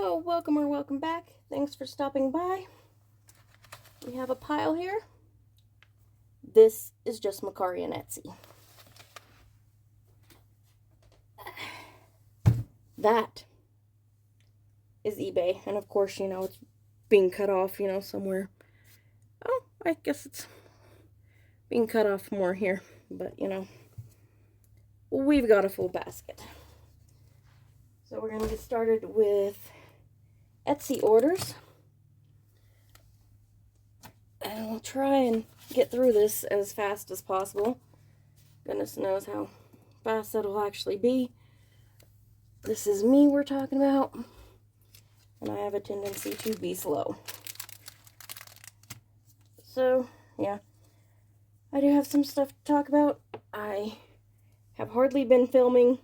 So, welcome or welcome back. Thanks for stopping by. We have a pile here. This is just Macari and Etsy. That is eBay. And of course, it's being cut off, somewhere. Oh, I guess it's being cut off more here. But, we've got a full basket. So we're going to get started with Etsy orders. And we'll try and get through this as fast as possible. Goodness knows how fast that'll actually be. This is me we're talking about. And I have a tendency to be slow. So, yeah. I do have some stuff to talk about. I have hardly been filming.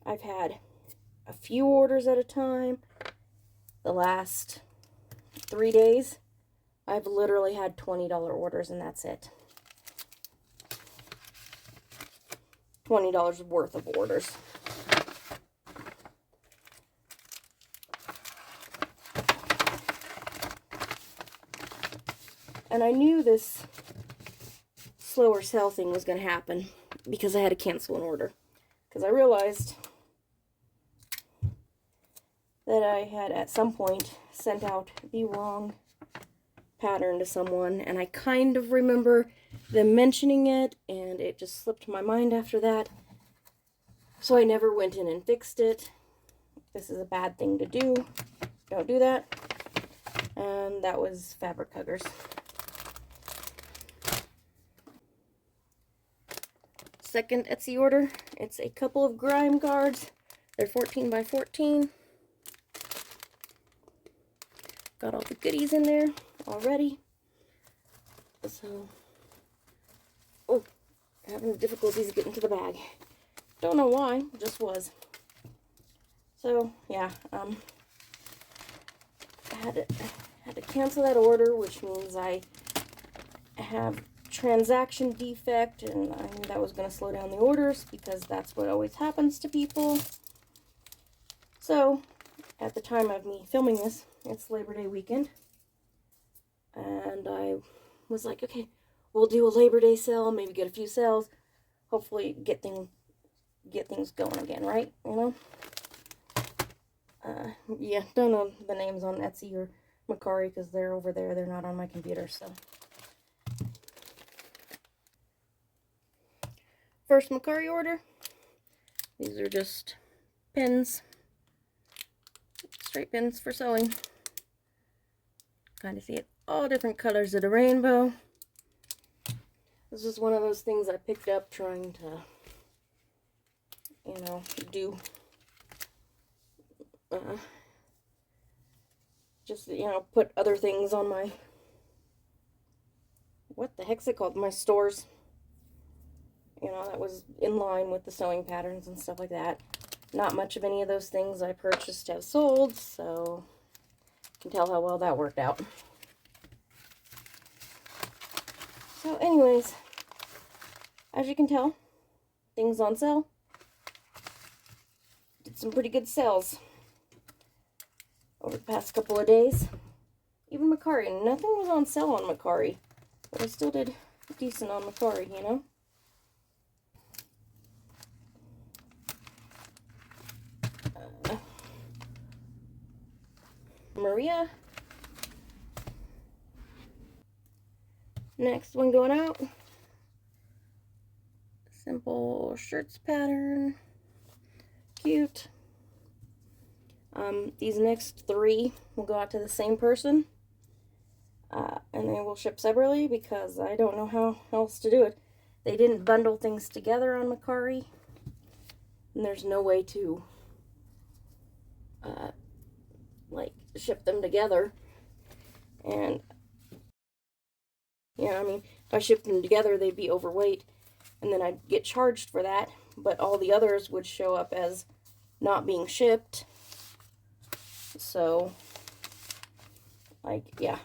I've had a few orders at a time. The last 3 days, I've literally had $20 orders, and that's it. $20 worth of orders. And I knew this slower sell thing was going to happen because I had to cancel an order. Because I realized that I had at some point sent out the wrong pattern to someone, and I kind of remember them mentioning it, and it just slipped my mind after that. So I never went in and fixed it. This is a bad thing to do. Don't do that. And that was fabric huggers. Second Etsy order. It's a couple of grime guards. They're 14 by 14. Got all the goodies in there already. So, having difficulties getting to the bag. Don't know why, just was. So, yeah, I had to cancel that order, which means I have transaction defect, and I knew that was going to slow down the orders because that's what always happens to people. So, at the time of me filming this, it's Labor Day weekend, and I was like, okay, we'll do a Labor Day sale, maybe get a few sales, hopefully get things going again, right? Yeah, don't know the names on Etsy or Macari because they're over there, they're not on my computer. So first Macari order, these are just pins, straight pins for sewing. Kind of see it all different colors of the rainbow. This is one of those things I picked up trying to, do just, put other things on my, what the heck's it called? My stores. That was in line with the sewing patterns and stuff like that. Not much of any of those things I purchased have sold, so you can tell how well that worked out. So anyways, as you can tell, things on sale. Did some pretty good sales over the past couple of days. Even Macari, nothing was on sale on Macari, but I still did decent on Macari, Maria. Next one going out. Simple shirts pattern. Cute. These next 3 will go out to the same person. And they will ship separately because I don't know how else to do it. They didn't bundle things together on Macari. And there's no way to ship them together. And if I shipped them together, they'd be overweight, and then I'd get charged for that, but all the others would show up as not being shipped. So, yeah.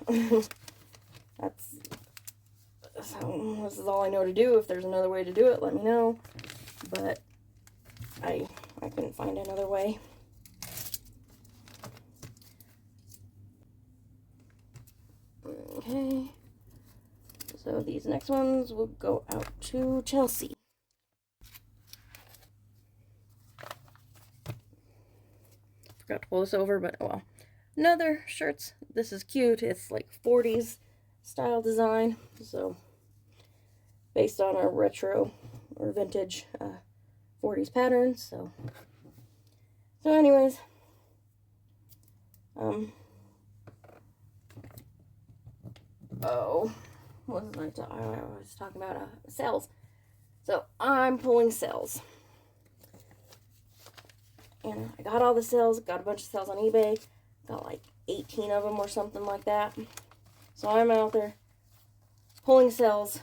So this is all I know to do. If there's another way to do it, let me know. But I couldn't find another way. Okay. So these next ones will go out to Chelsea. Forgot to pull this over, but oh well. Another shirts. This is cute. It's like 40s style design. So based on our retro or vintage 40s patterns. So anyways, what was I was talking about sales. So I'm pulling sales. And I got all the sales, got a bunch of sales on eBay, got like 18 of them or something like that. So I'm out there pulling sales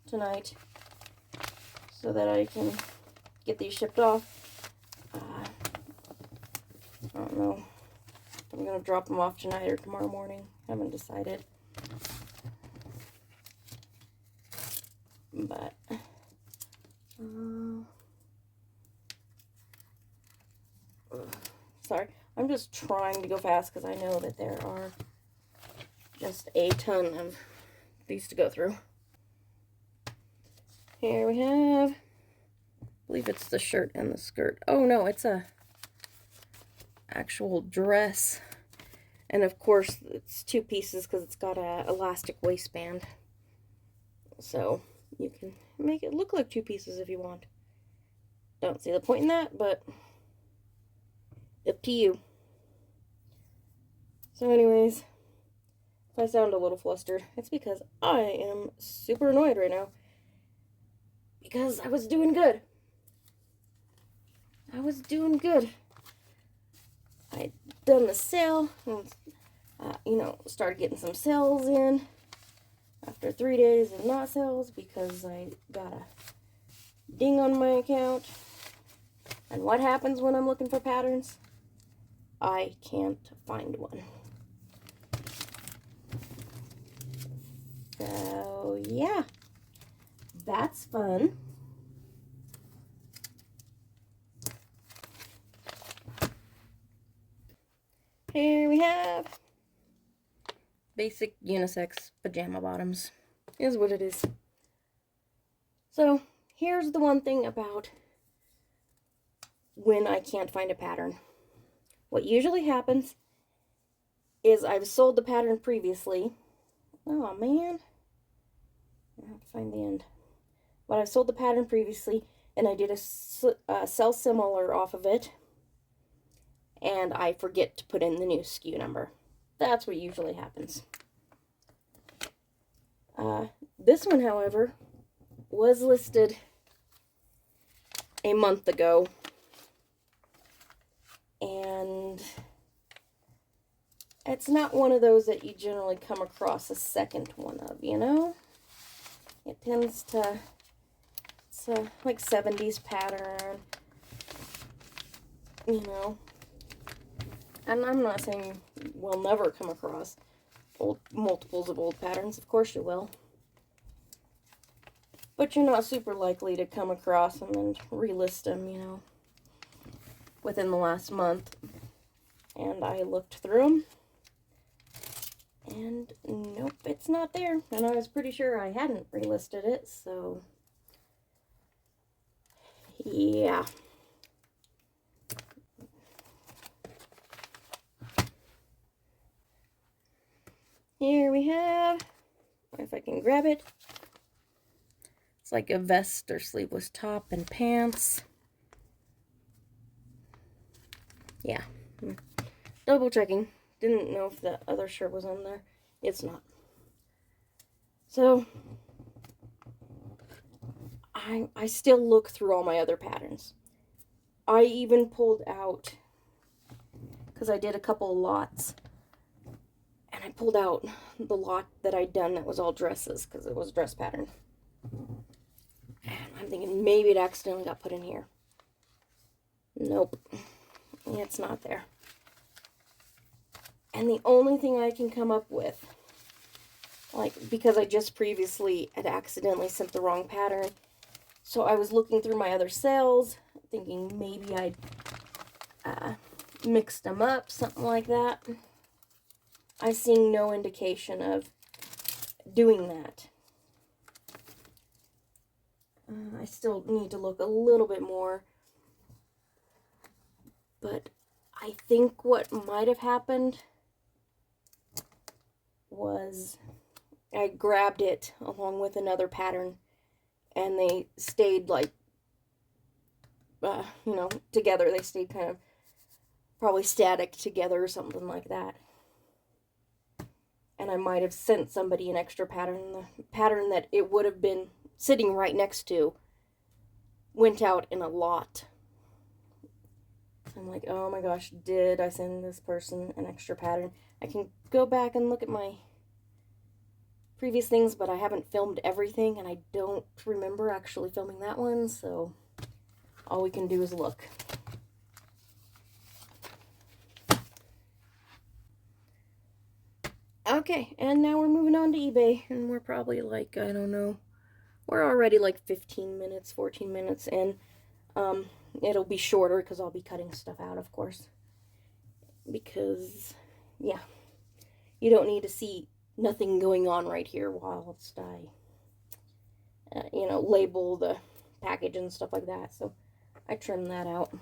tonight so that I can get these shipped off. I don't know. I'm going to drop them off tonight or tomorrow morning. Haven't decided. But, sorry. I'm just trying to go fast because I know that there are just a ton of these to go through. Here we have, I believe it's the shirt and the skirt. Oh no, it's a actual dress. And of course, it's 2 pieces because it's got a elastic waistband. So you can make it look like 2 pieces if you want. Don't see the point in that, but up to you. So anyways, if I sound a little flustered, it's because I am super annoyed right now. Because I was doing good. I'd done the sale and, started getting some sales in after 3 days of not sales because I got a ding on my account. And what happens when I'm looking for patterns? I can't find one. So, yeah. That's fun. Here we have basic unisex pajama bottoms. Is what it is. So, here's the one thing about when I can't find a pattern. What usually happens is I've sold the pattern previously. Oh, man. I have to find the end. But I've sold the pattern previously, and I did a sell similar off of it, and I forget to put in the new SKU number. That's what usually happens. This one, however, was listed a month ago, and it's not one of those that you generally come across a second one of, you know? It tends to, it's a like 70s pattern, you know? And I'm not saying we'll never come across multiples of old patterns. Of course you will. But you're not super likely to come across them and relist them, you know, within the last month. And I looked through them, and nope, it's not there. And I was pretty sure I hadn't relisted it, so yeah. Here we have, if I can grab it, it's like a vest or sleeveless top and pants. Yeah, double checking. Didn't know if the other shirt was on there. It's not. So, I still look through all my other patterns. I even pulled out, because I did a couple of lots, and I pulled out the lot that I'd done that was all dresses, because it was a dress pattern. And I'm thinking maybe it accidentally got put in here. Nope. It's not there. And the only thing I can come up with, like, because I just previously had accidentally sent the wrong pattern, so I was looking through my other sales, thinking maybe I'd mixed them up, something like that. I see no indication of doing that. I still need to look a little bit more. But I think what might have happened was I grabbed it along with another pattern, and they stayed like, together. They stayed kind of probably static together or something like that. And I might have sent somebody an extra pattern. The pattern that it would have been sitting right next to went out in a lot. I'm like, oh my gosh, did I send this person an extra pattern? I can go back and look at my previous things, but I haven't filmed everything, and I don't remember actually filming that one, so all we can do is look. Okay, and now we're moving on to eBay, and we're probably like, I don't know, we're already like 15 minutes, 14 minutes in. It'll be shorter because I'll be cutting stuff out, of course. Because, yeah, you don't need to see nothing going on right here whilst I, label the package and stuff like that. So I trim that out.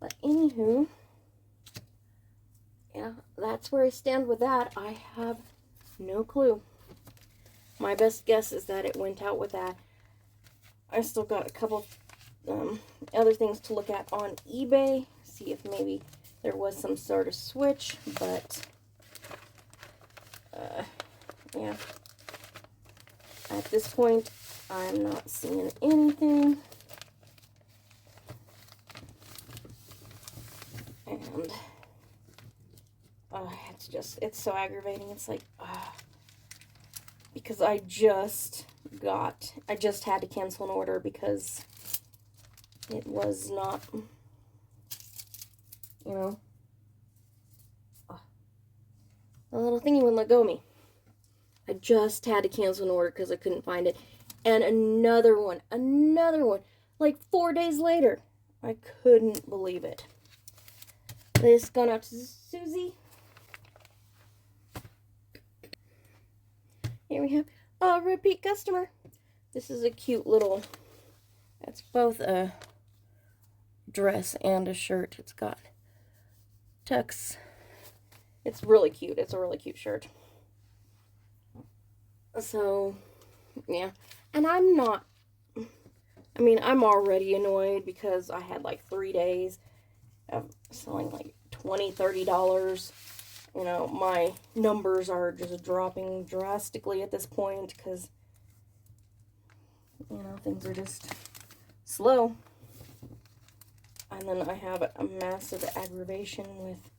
But anywho, yeah, that's where I stand with that. I have no clue. My best guess is that it went out with that. I still got a couple other things to look at on eBay, see if maybe there was some sort of switch, but yeah, at this point I'm not seeing anything. And it's so aggravating. It's like, because I just had to cancel an order because it was not, the little thingy wouldn't let go of me. I just had to cancel an order because I couldn't find it. And another one, like 4 days later. I couldn't believe it. This gone out to Susie. Here we have a repeat customer. This is a cute little, it's both a dress and a shirt. It's got tucks. It's really cute. It's a really cute shirt. So, yeah. And I'm already annoyed because I had like 3 days of selling like $20, $30. My numbers are just dropping drastically at this point because, things are just slow. And then I have a massive aggravation with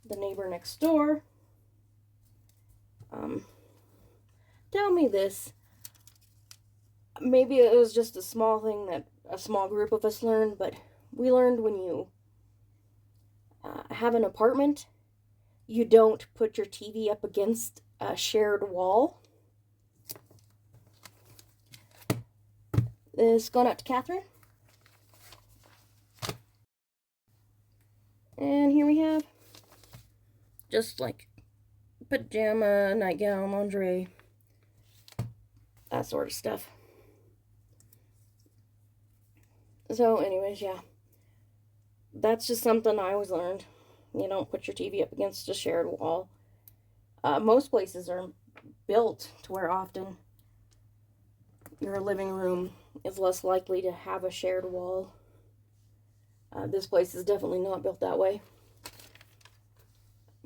the neighbor next door. Tell me this. Maybe it was just a small thing that a small group of us learned, but we learned when you have an apartment, you don't put your TV up against a shared wall. This going out to Catherine. And here we have just like pajama, nightgown, lingerie, that sort of stuff. So anyways, yeah. That's just something I always learned. You don't put your TV up against a shared wall. Most places are built to where often your living room is less likely to have a shared wall. This place is definitely not built that way.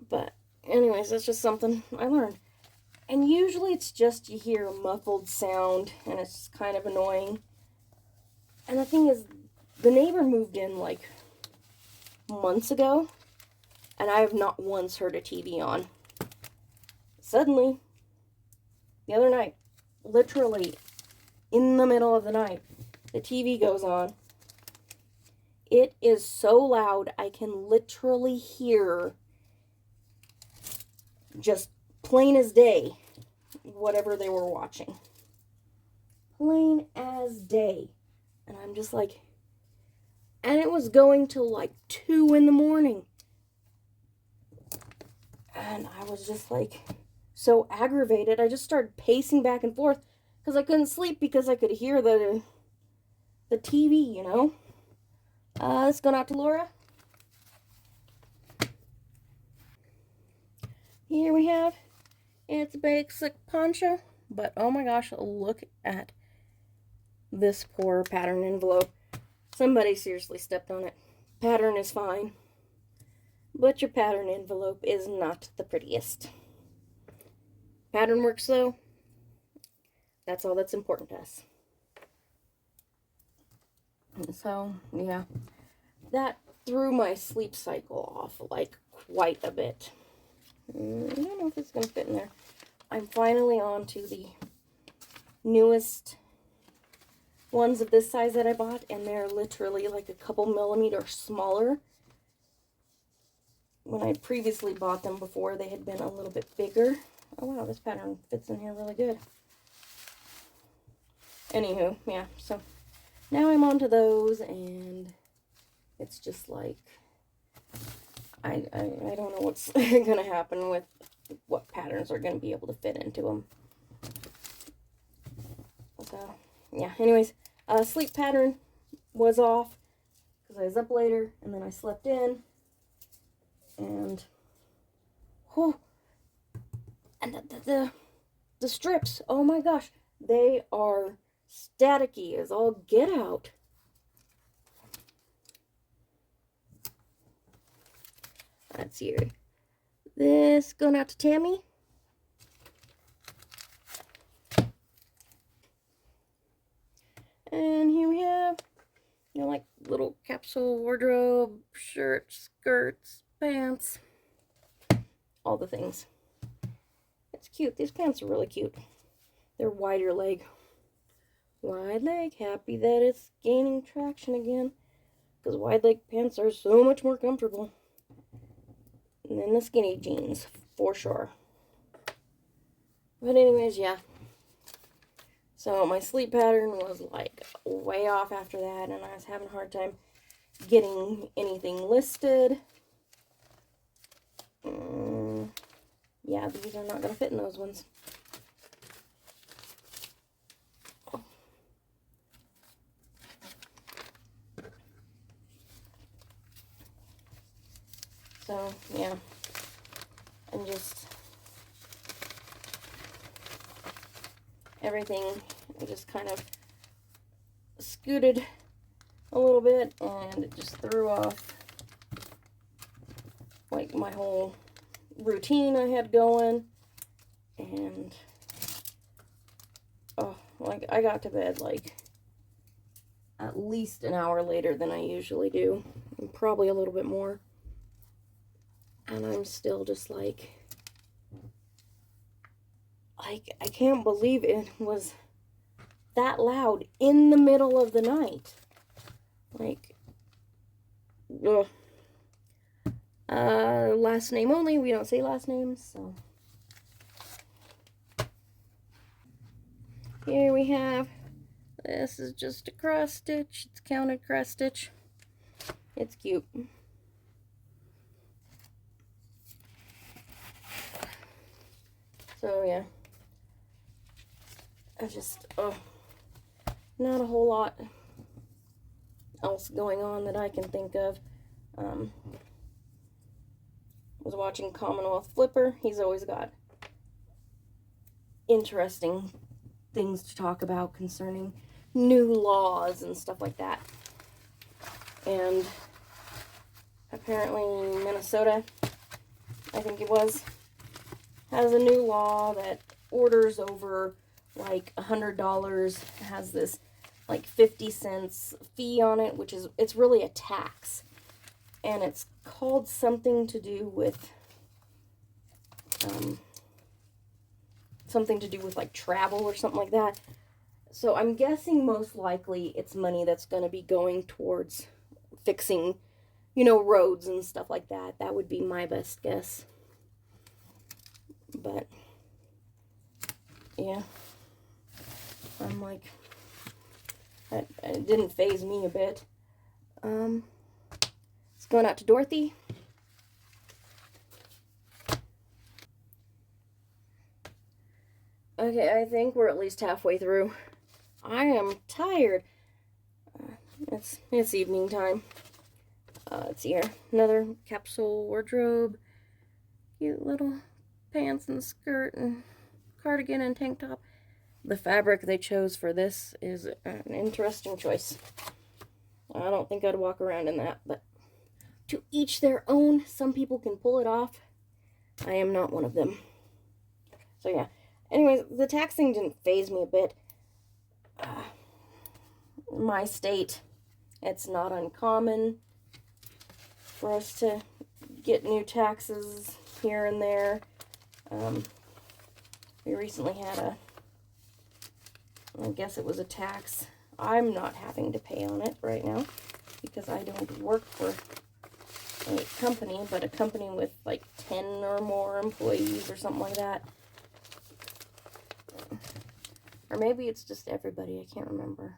But anyways, that's just something I learned. And usually it's just you hear a muffled sound and it's kind of annoying. And the thing is, the neighbor moved in like months ago, and I have not once heard a TV on. Suddenly, the other night, literally in the middle of the night, the TV goes on. It is so loud, I can literally hear, just plain as day, whatever they were watching. Plain as day. And I'm just like, and it was going till like 2 in the morning. And I was just like, so aggravated. I just started pacing back and forth because I couldn't sleep because I could hear the TV, you know. This going out to Laura. Here we have, it's a basic poncho, but oh my gosh, look at this poor pattern envelope. Somebody seriously stepped on it. Pattern is fine, but your pattern envelope is not the prettiest. Pattern works though. That's all that's important to us. So, yeah, that threw my sleep cycle off like quite a bit. I don't know if it's going to fit in there. I'm finally on to the newest ones of this size that I bought, and they're literally like a couple millimeters smaller. When I previously bought them before, they had been a little bit bigger. Oh wow, this pattern fits in here really good. Anywho, yeah, so now I'm on to those, and it's just like, I don't know what's going to happen with what patterns are going to be able to fit into them. So, yeah, anyways, sleep pattern was off because I was up later, and then I slept in, and, whew, and the strips, oh my gosh, they are staticky as all get out. Let's see here. This going out to Tammy. And here we have, you know, like little capsule wardrobe, shirts, skirts, pants, all the things. It's cute. These pants are really cute. They're wider leg. Wide leg. Happy that it's gaining traction again, because wide leg pants are so much more comfortable than the skinny jeans, for sure. But anyways, yeah. So my sleep pattern was like way off after that, and I was having a hard time getting anything listed. Yeah, these are not going to fit in those ones. So, yeah, and just everything just kind of scooted a little bit, and it just threw off like my whole routine I had going. And oh, like I got to bed like at least an hour later than I usually do, and probably a little bit more. And I'm still just like I can't believe it was that loud in the middle of the night. Like, ugh. Last name only. We don't say last names, so. Here we have, this is just a cross stitch. It's counted cross stitch. It's cute. So, yeah. I just, not a whole lot else going on that I can think of. Was watching Commonwealth Flipper. He's always got interesting things to talk about concerning new laws and stuff like that. And apparently Minnesota, I think it was, has a new law that orders over like $100 has this like 50 cents fee on it, which is, it's really a tax. And it's called something to do with, like travel or something like that. So I'm guessing most likely it's money that's going to be going towards fixing, you know, roads and stuff like that. That would be my best guess. But, yeah. I'm like, it didn't faze me a bit. It's going out to Dorothy. Okay, I think we're at least halfway through. I am tired. It's evening time. Let's see here. Another capsule wardrobe. Cute little pants and skirt and cardigan and tank top. The fabric they chose for this is an interesting choice. I don't think I'd walk around in that, but to each their own. Some people can pull it off. I am not one of them. So yeah. Anyways, the tax thing didn't faze me a bit. My state, it's not uncommon for us to get new taxes here and there. We recently had I guess it was a tax. I'm not having to pay on it right now because I don't work for a company, but a company with like 10 or more employees or something like that. Or maybe it's just everybody, I can't remember.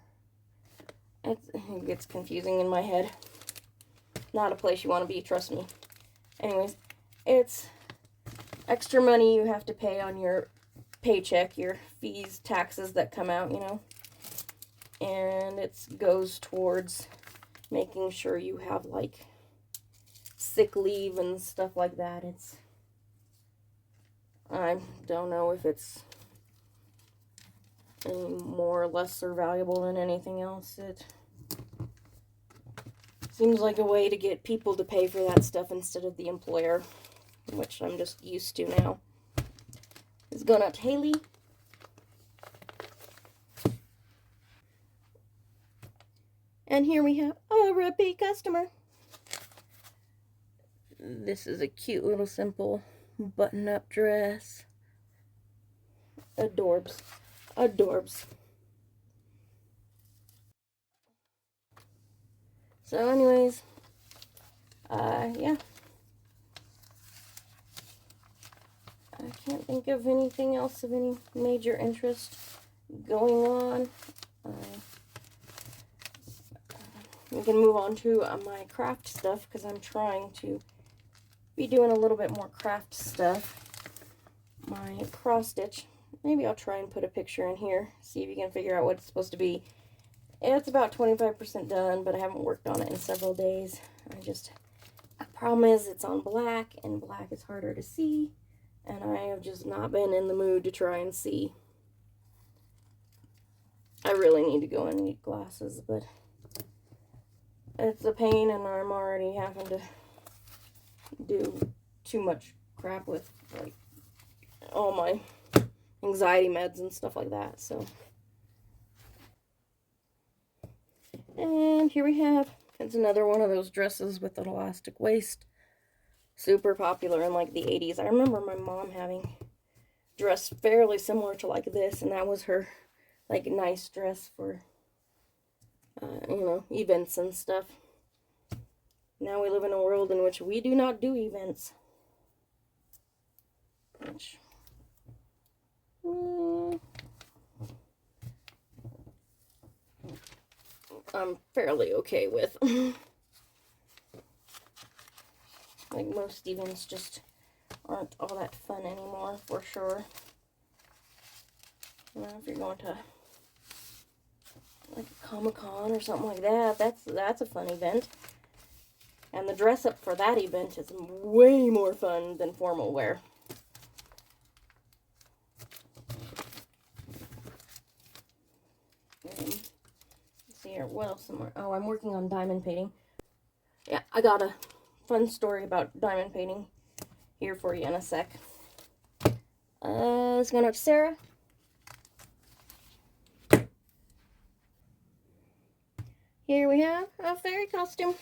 It gets confusing in my head. Not a place you want to be, trust me. Anyways, it's extra money you have to pay on your paycheck, your fees, taxes that come out, you know. And it goes towards making sure you have like sick leave and stuff like that. I don't know if it's any more or less or valuable than anything else. It seems like a way to get people to pay for that stuff instead of the employer, which I'm just used to now. It's going out to Haley. And here we have a repeat customer. This is a cute little simple button-up dress. Adorbs. Adorbs. So anyways, yeah. I can't think of anything else of any major interest going on. We can move on to my craft stuff because I'm trying to be doing a little bit more craft stuff. My cross stitch. Maybe I'll try and put a picture in here. See if you can figure out what it's supposed to be. It's about 25% done, but I haven't worked on it in several days. The problem is it's on black, and black is harder to see, and I have just not been in the mood to try and see. I really need to go and get glasses, but it's a pain, and I'm already having to do too much crap with, like, all my anxiety meds and stuff like that, so. And here we have, it's another one of those dresses with an elastic waist. Super popular in like the 80s. I remember my mom having a dress fairly similar to like this, and that was her like nice dress for, you know, events and stuff. Now we live in a world in which we do not do events. Which, I'm fairly okay with. Like most events just aren't all that fun anymore, for sure. You know, if you're going to like a Comic-Con or something like that, that's a fun event. And the dress up for that event is way more fun than formal wear. Let's see here, what else am I? Oh, I'm working on diamond painting. Yeah, I got a fun story about diamond painting here for you in a sec. Let's go to Sarah. Here we have a fairy costume.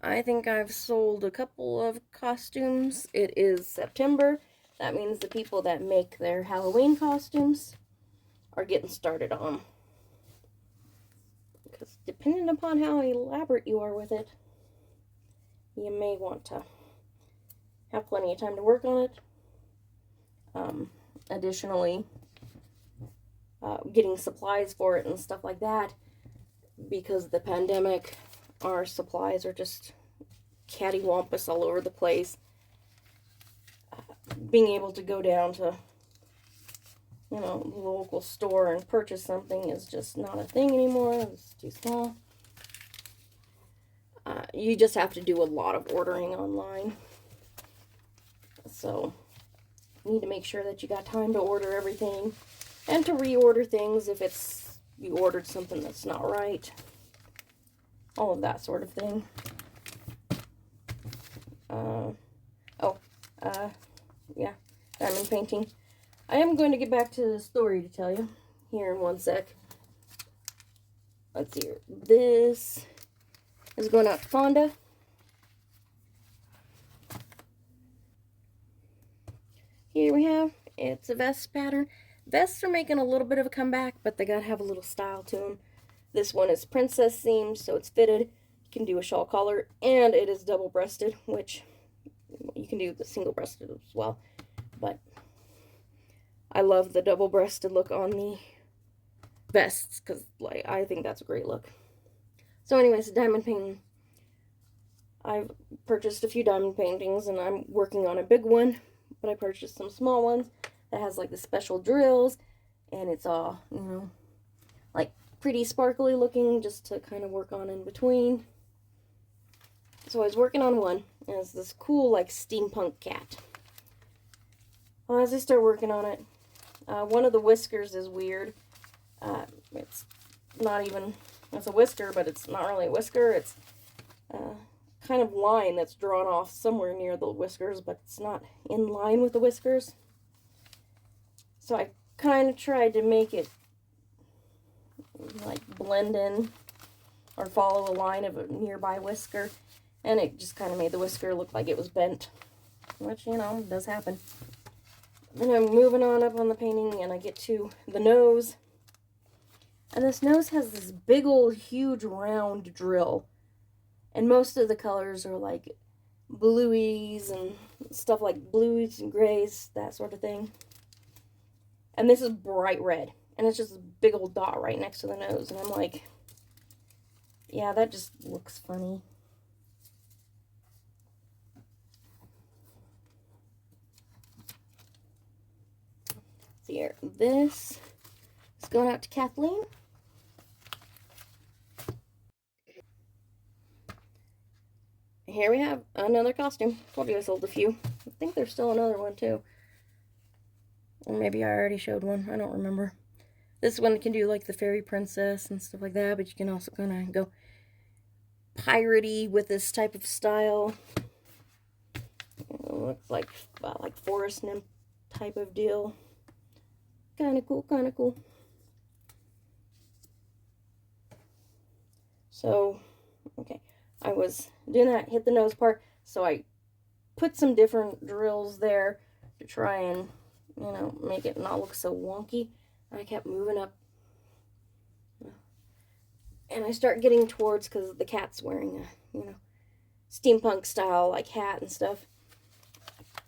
I think I've sold a couple of costumes. It is September. That means the people that make their Halloween costumes are getting started on them. Because depending upon how elaborate you are with it, you may want to have plenty of time to work on it. Additionally, getting supplies for it and stuff like that, because of the pandemic, our supplies are just cattywampus all over the place. Being able to go down to you know, the local store and purchase something is just not a thing anymore. It's too small. You just have to do a lot of ordering online. So you need to make sure that you got time to order everything and to reorder things if it's you ordered something that's not right. All of that sort of thing. Yeah, diamond painting. I am going to get back to the story to tell you here in one sec. Let's see here. This is going out to Fonda. Here we have, it's a vest pattern. Vests are making a little bit of a comeback, but they gotta have a little style to them. This one is princess themed, so it's fitted. You can do a shawl collar, and it is double-breasted, which you can do the single-breasted as well. But I love the double-breasted look on the vests, because like, I think that's a great look. So anyways, diamond painting. I've purchased a few diamond paintings, and I'm working on a big one. But I purchased some small ones that has like the special drills, and it's all, you know, like pretty sparkly looking, just to kind of work on in between. So I was working on one, and it's this cool like steampunk cat. Well, as I start working on it, one of the whiskers is weird. It's not even, it's a whisker, but it's not really a whisker. It's kind of line that's drawn off somewhere near the whiskers, but it's not in line with the whiskers. So I kind of tried to make it like blend in or follow a line of a nearby whisker, and it just kind of made the whisker look like it was bent, which, you know, does happen. Then I'm moving on up on the painting, and I get to the nose, and this nose has this big old huge round drill. And most of the colors are like bluies and stuff like blues and grays, that sort of thing. And this is bright red. And it's just a big old dot right next to the nose. And I'm like, yeah, that just looks funny. See here, this is going out to Kathleen. Here we have another costume. Told you I sold a few. I think there's still another one too. Or maybe I already showed one. I don't remember. This one can do like the fairy princess and stuff like that, but you can also kind of go piratey with this type of style. It looks like forest nymph type of deal. Kind of cool, kind of cool. So, okay. I was doing that, hit the nose part, so I put some different drills there to try and, you know, make it not look so wonky. I kept moving up, and I start getting towards, because the cat's wearing a, you know, steampunk style like hat and stuff.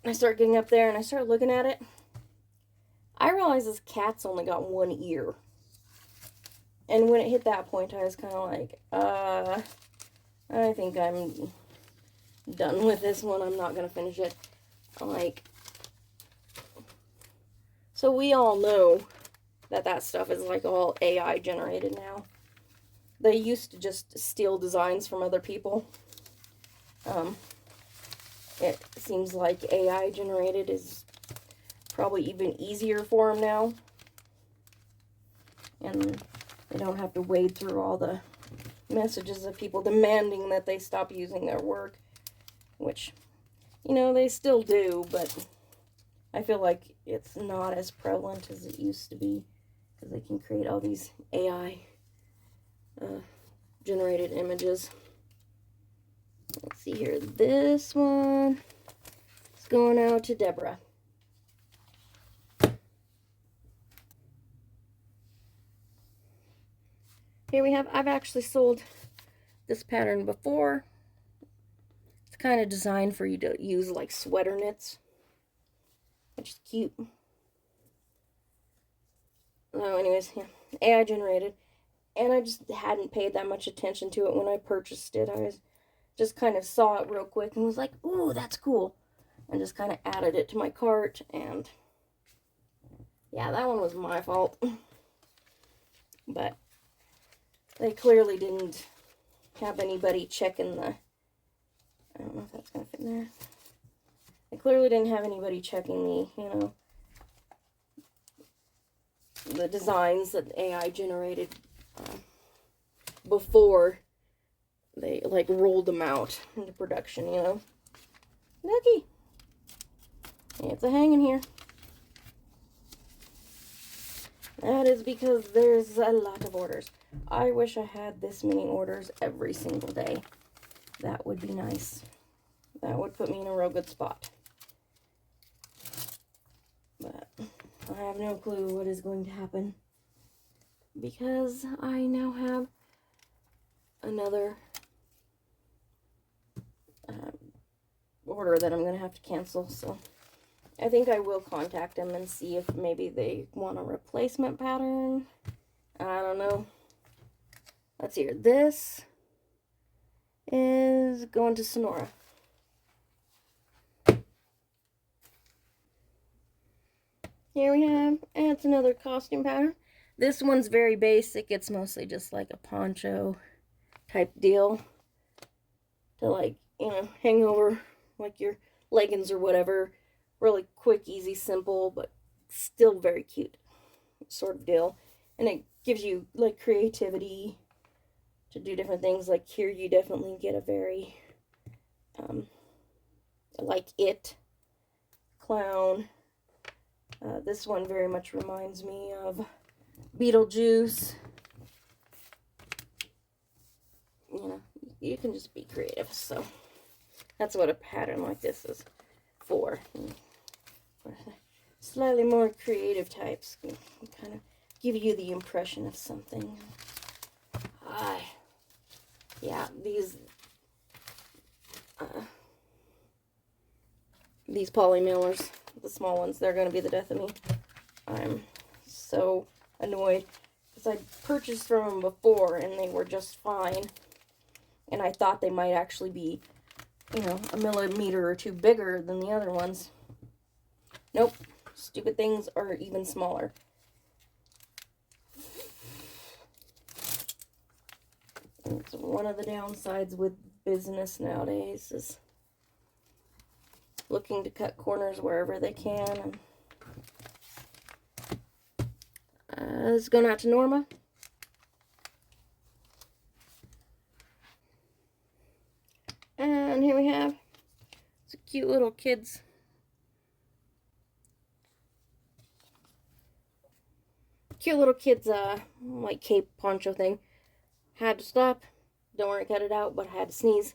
I start getting up there, and I start looking at it. I realized this cat's only got one ear. And when it hit that point, I was kind of like, I think I'm done with this one. I'm not going to finish it. Like, so we all know that stuff is like all AI generated now. They used to just steal designs from other people. It seems like AI generated is probably even easier for them now. And they don't have to wade through all the messages of people demanding that they stop using their work, which, you know, they still do, but I feel like it's not as prevalent as it used to be, because they can create all these AI generated images. Let's see here, this one is going out to Deborah. Here we have, I've actually sold this pattern before. It's kind of designed for you to use like sweater knits, which is cute. So anyways, yeah, AI generated. And I just hadn't paid that much attention to it when I purchased it. I just kind of saw it real quick and was like, ooh, that's cool. And just kind of added it to my cart, and Yeah, that one was my fault. But they clearly didn't have anybody checking the... I don't know if that's going to fit in there. They clearly didn't have anybody checking the, you know, the designs that the AI generated before they, like, rolled them out into production, you know. Looky! It's a hanging here. That is because there's a lot of orders. I wish I had this many orders every single day. That would be nice. That would put me in a real good spot. But I have no clue what is going to happen, because I now have another order that I'm going to have to cancel. So I think I will contact them and see if maybe they want a replacement pattern. I don't know. Let's see here. This is going to Sonora. Here we have, and it's another costume pattern. This one's very basic. It's mostly just like a poncho type deal to, like, you know, hang over like your leggings or whatever. Really quick, easy, simple, but still very cute sort of deal. And it gives you, like, creativity to do different things. Like here you definitely get a very like It clown. This one very much reminds me of Beetlejuice. You know, you can just be creative. So that's what a pattern like this is for. Slightly more creative types can kind of give you the impression of something. Yeah, these poly mailers, the small ones, they're going to be the death of me. I'm so annoyed because I purchased from them before and they were just fine. And I thought they might actually be, you know, a millimeter or two bigger than the other ones. Nope. Stupid things are even smaller. And it's one of the downsides with business nowadays is looking to cut corners wherever they can. And this is going out to Norma. And here we have some cute little kids. Cute little kids, like cape poncho thing. Had to stop. Don't worry, cut it out, but I had to sneeze.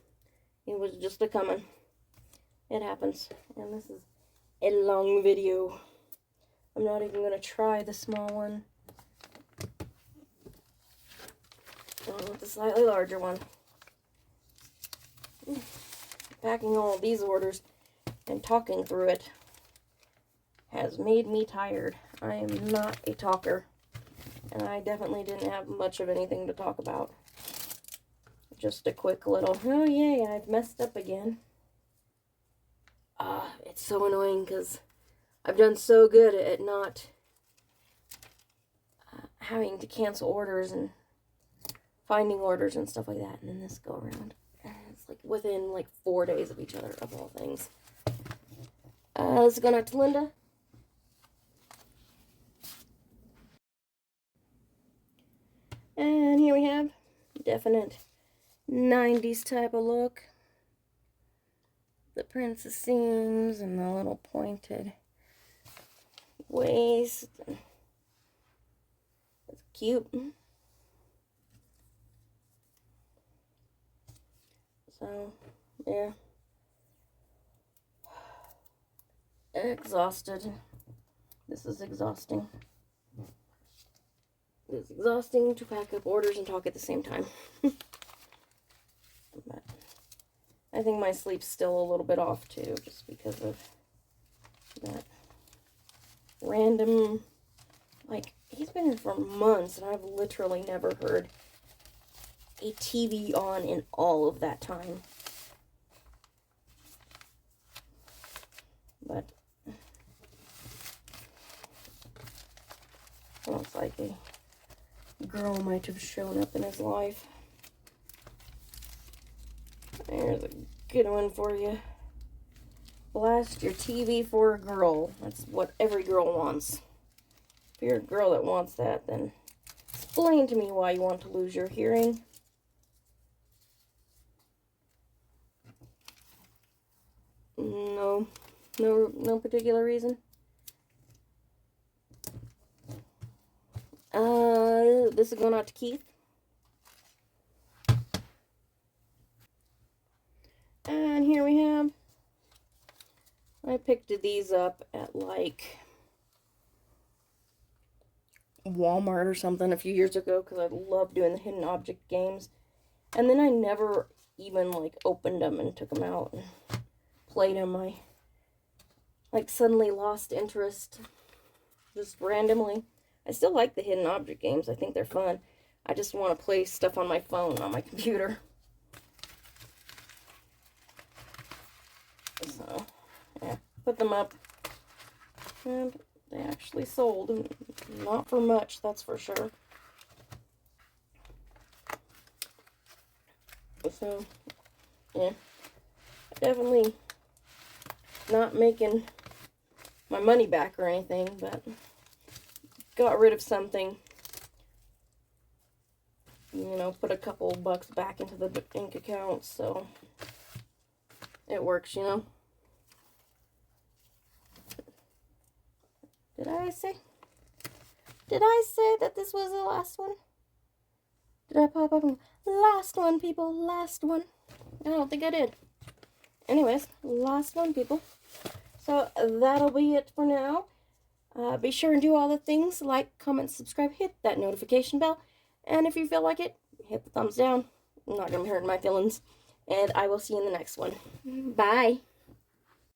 It was just a coming. It happens. And this is a long video. I'm not even going to try the small one. Going with the slightly larger one. Packing all of these orders and talking through it has made me tired. I am not a talker. And I definitely didn't have much of anything to talk about. Just a quick little, oh yay, I've messed up again. It's so annoying because I've done so good at not having to cancel orders and finding orders and stuff like that. And then this go around. It's like within like 4 days of each other, of all things. This is going out to Linda. And here we have definite 90s type of look. The princess seams and the little pointed waist. It's cute. So, yeah. Exhausted. This is exhausting. It's exhausting to pack up orders and talk at the same time. But I think my sleep's still a little bit off too, just because of that random, like, he's been here for months and I've literally never heard a TV on in all of that time. But like a girl might have shown up in his life. There's a good one for you. Blast your TV for a girl. That's what every girl wants. If you're a girl that wants that, then explain to me why you want to lose your hearing. No particular reason. This is going out to Keith. And here we have, I picked these up at like Walmart or something a few years ago because I love doing the hidden object games. And then I never even like opened them and took them out and played them. I like suddenly lost interest just randomly. I still like the hidden object games. I think they're fun. I just want to play stuff on my phone, on my computer. So, yeah, put them up. And they actually sold. Not for much, that's for sure. So, yeah. Definitely not making my money back or anything, but got rid of something. You know, put a couple bucks back into the bank account, so it works, you know. Did I say that this was the last one? Did I pop up and last one, people, last one? I don't think I did. Anyways, last one, people. So that'll be it for now. Be sure and do all the things, like, comment, subscribe, hit that notification bell, and if you feel like it, hit the thumbs down. I'm not going to be hurting my feelings, and I will see you in the next one. Bye.